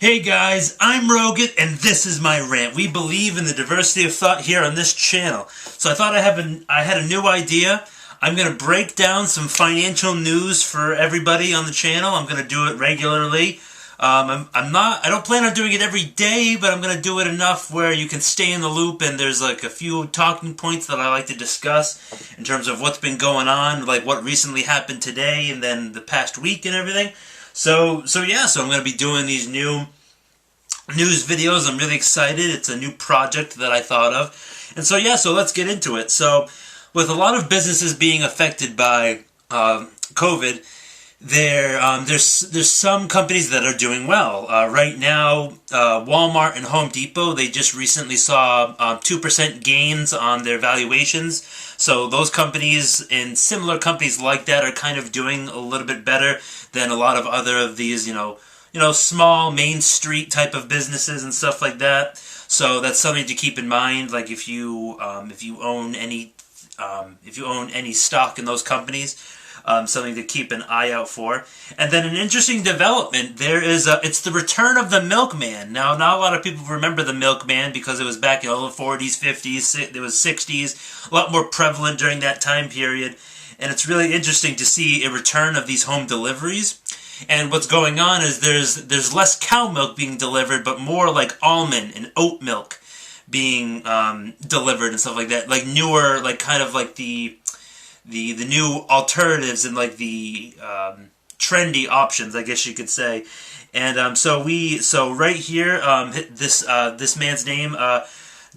Hey guys, I'm Rogut, and this is my rant. We believe in the diversity of thought here on this channel. So I thought I had a new idea. I'm going to break down some financial news for everybody on the channel. I'm going to do it regularly. I don't plan on doing it every day, but I'm going to do it enough where you can stay in the loop, and there's like a few talking points that I like to discuss in terms of what's been going on, like what recently happened today and then the past week and everything. So I'm going to be doing these new news videos. I'm really excited. It's a new project that I thought of. And so let's get into it. So with a lot of businesses being affected by COVID, there's some companies that are doing well. Right now, Walmart and Home Depot, they just recently saw 2% gains on their valuations. So those companies and similar companies like that are kind of doing a little bit better than a lot of other of these, small Main Street type of businesses and stuff like that. So that's something to keep in mind. Like if you own any stock in those companies. Something to keep an eye out for. And then an interesting development, it's the return of the milkman. Now, not a lot of people remember the milkman because it was back in the 40s, 50s, it was 60s, a lot more prevalent during that time period. And it's really interesting to see a return of these home deliveries. And what's going on is there's less cow milk being delivered, but more like almond and oat milk being delivered and stuff like that. Like newer, like kind of like the new alternatives and like the trendy options, I guess you could say. And so right here, this man's name,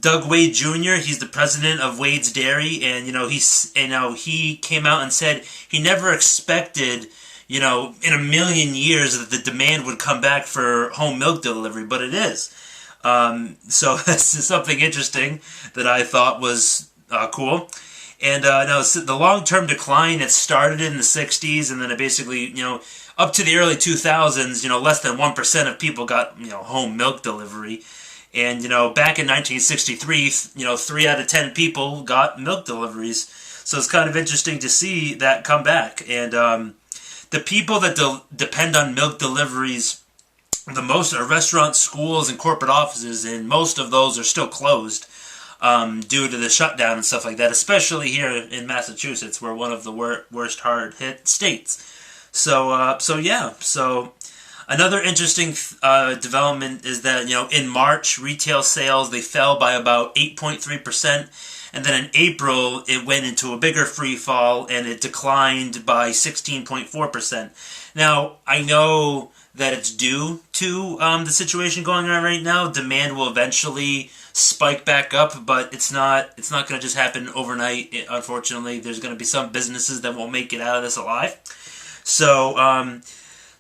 Doug Wade Jr. He's the president of Wade's Dairy, and he came out and said he never expected, in a million years that the demand would come back for home milk delivery, but it is. So this is something interesting that I thought was cool. And the long-term decline, it started in the 60s, and then it basically, up to the early 2000s, less than 1% of people got, home milk delivery. And, back in 1963, 3 out of 10 people got milk deliveries. So it's kind of interesting to see that come back. And the people that depend on milk deliveries the most are restaurants, schools, and corporate offices, and most of those are still closed. Due to the shutdown and stuff like that, especially here in Massachusetts, we're one of the worst hard-hit states. So another interesting development is that, in March, retail sales, they fell by about 8.3%, and then in April, it went into a bigger free fall, and it declined by 16.4%. Now, I know that it's due to the situation going on right now. Demand will eventually spike back up, but it's not going to just happen overnight. Unfortunately, there's going to be some businesses that won't make it out of this alive. So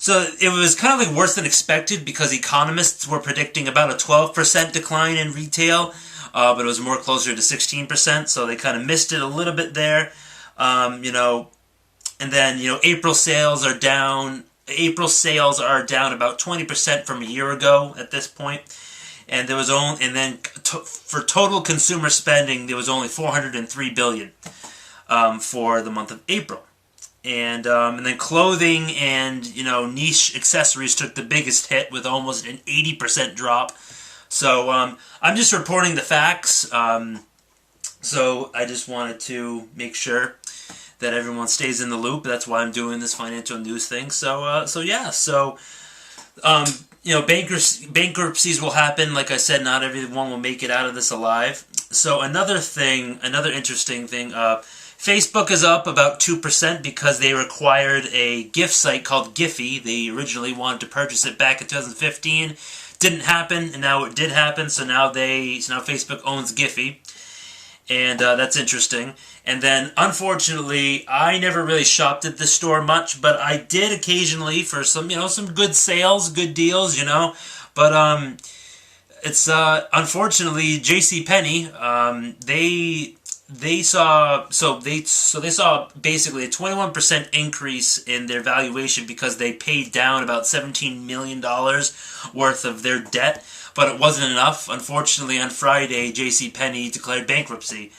it was kind of like worse than expected because economists were predicting about a 12% decline in retail, but it was more closer to 16%. So they kind of missed it a little bit there, And then April sales are down. April sales are down about 20% from a year ago at this point. And there was for total consumer spending, there was only $403 billion for the month of April. And then clothing and niche accessories took the biggest hit with almost an 80% drop. So I'm just reporting the facts. So I just wanted to make sure that everyone stays in the loop. That's why I'm doing this financial news thing. Bankruptcies will happen. Like I said, not everyone will make it out of this alive. So another interesting thing, Facebook is up about 2% because they acquired a gift site called Giphy. They originally wanted to purchase it back in 2015. Didn't happen, and now it did happen. So now Facebook owns Giphy. And that's interesting. And then, unfortunately, I never really shopped at this store much, but I did occasionally for some good sales, good deals, But it's unfortunately JCPenney. They saw basically a 21% increase in their valuation because they paid down about $17 million worth of their debt. But it wasn't enough. Unfortunately, on Friday, JCPenney declared bankruptcy.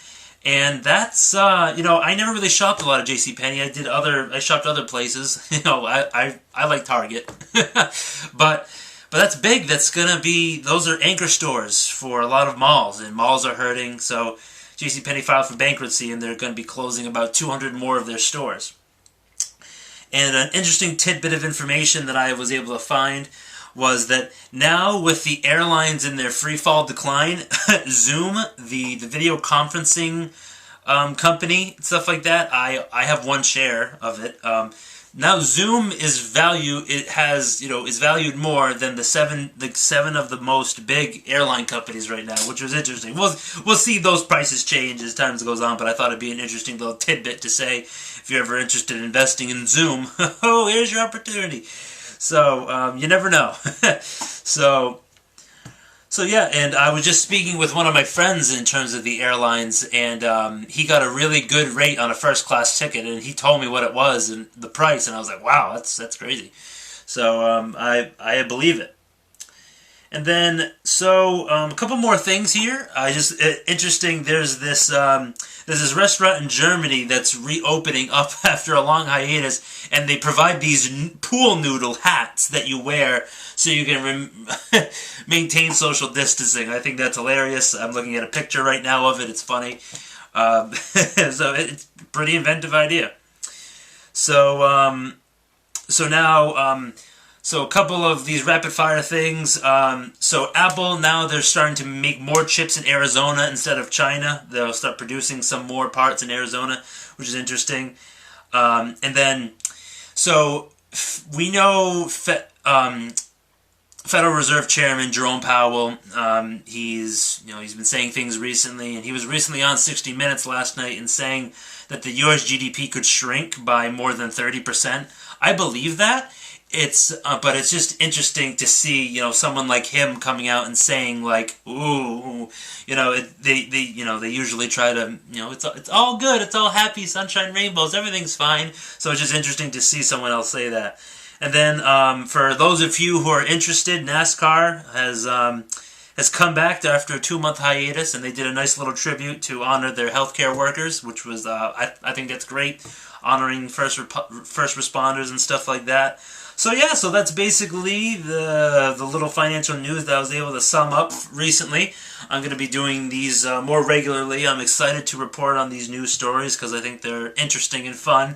And that's, I never really shopped a lot at JCPenney. I shopped other places. I like Target. But But that's big. That's going to be, those are anchor stores for a lot of malls, and malls are hurting. So JCPenney filed for bankruptcy, and they're going to be closing about 200 more of their stores. And an interesting tidbit of information that I was able to find was that now with the airlines in their free fall decline, Zoom, the video conferencing company, stuff like that, I have one share of it. Now Zoom is valued more than the seven of the most big airline companies right now, which was interesting. We'll see those prices change as time goes on, but I thought it'd be an interesting little tidbit to say if you're ever interested in investing in Zoom. Oh, here's your opportunity. So you never know. So yeah, and I was just speaking with one of my friends in terms of the airlines, and he got a really good rate on a first-class ticket, and he told me what it was and the price, and I was like, wow, that's crazy. So I believe it. And then, a couple more things here. Interesting. There's this restaurant in Germany that's reopening up after a long hiatus, and they provide these pool noodle hats that you wear so you can maintain social distancing. I think that's hilarious. I'm looking at a picture right now of it. It's funny. So it's a pretty inventive idea. So now. So a couple of these rapid-fire things. So Apple, now they're starting to make more chips in Arizona instead of China. They'll start producing some more parts in Arizona, which is interesting. And then, so we know Federal Reserve Chairman Jerome Powell. He's been saying things recently, and he was recently on 60 Minutes last night and saying that the U.S. GDP could shrink by more than 30%. I believe that. But it's just interesting to see, someone like him coming out and saying like, ooh, they usually try to, it's all good, it's all happy, sunshine, rainbows, everything's fine. So it's just interesting to see someone else say that. And then for those of you who are interested, NASCAR has come back after a 2-month hiatus, and they did a nice little tribute to honor their healthcare workers, which was I think that's great, honoring first responders and stuff like that. So yeah, so that's basically the little financial news that I was able to sum up recently. I'm going to be doing these more regularly. I'm excited to report on these news stories because I think they're interesting and fun.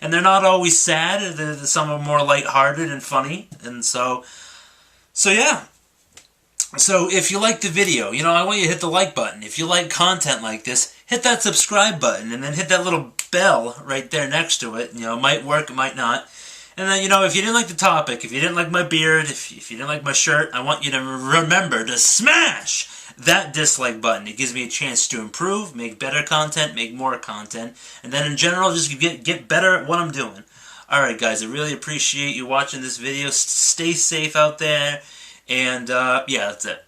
And they're not always sad. Some are more lighthearted and funny. And so yeah. So if you like the video, I want you to hit the like button. If you like content like this, hit that subscribe button and then hit that little bell right there next to it. It might work, it might not. And then, if you didn't like the topic, if you didn't like my beard, if you didn't like my shirt, I want you to remember to smash that dislike button. It gives me a chance to improve, make better content, make more content, and then in general, just get better at what I'm doing. Alright guys, I really appreciate you watching this video. Stay safe out there, and yeah, that's it.